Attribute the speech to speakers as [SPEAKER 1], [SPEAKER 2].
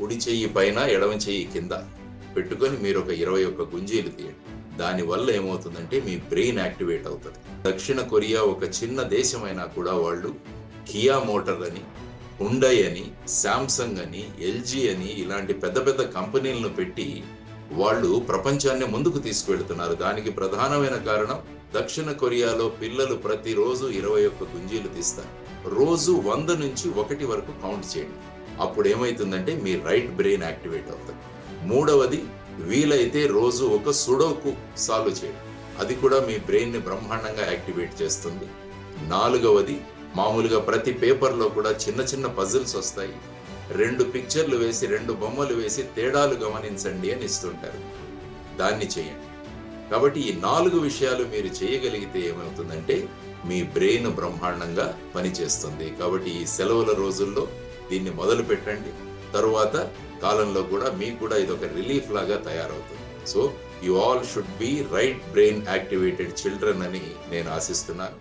[SPEAKER 1] కుడి చెయ్యి పైన ఎడమ చెయ్యి కింద పెట్టుకొని మీరు ఒక 21 గుంజీలు తీయండి. దానివల్ల ఏమవుతుందంటే మీ బ్రెయిన్ యాక్టివేట్ అవుతుంది. దక్షిణ కొరియా ఒక చిన్న దేశమైనా కూడా వాళ్ళు కియా మోటార్ అని, హుండై అని, శాంసంగ్ అని, ఎల్జీ అని ఇలాంటి పెద్ద పెద్ద కంపెనీలను పెట్టి వాళ్ళు ప్రపంచాన్ని ముందుకు తీసుకువెళ్తున్నారు. దానికి ప్రధానమైన కారణం దక్షిణ కొరియాలో పిల్లలు ప్రతిరోజు 21 గుంజీలు తీస్తారు. రోజు 100 నుంచి 1 వరకు కౌంట్ చేయండి. అప్పుడు ఏమైతుందంటే మీ రైట్ బ్రెయిన్ యాక్టివేట్ అవుతుంది. మూడవది, వీలైతే రోజు ఒక సుడోకు సాల్వ్ చేయండి. అది కూడా మీ బ్రెయిన్ ని బ్రహ్మాండంగా యాక్టివేట్ చేస్తుంది. నాలుగవది, మామూలుగా ప్రతి పేపర్లో కూడా చిన్న చిన్న పజిల్స్ వస్తాయి. 2 పిక్చర్లు వేసి 2 బొమ్మలు వేసి తేడాలు గమనించండి అని ఇస్తుంటారు. దాన్ని చేయండి. కాబట్టి ఈ 4 విషయాలు మీరు చేయగలిగితే ఏమవుతుందంటే మీ బ్రెయిన్ బ్రహ్మాండంగా పనిచేస్తుంది. కాబట్టి ఈ సెలవుల రోజుల్లో దీన్ని మొదలు పెట్టండి. తరువాత కాలంలో కూడా మీకు కూడా ఇది ఒక రిలీఫ్ లాగా తయారవుతుంది. So you all should be right brain activated children అని నేను ఆశిస్తున్నాను.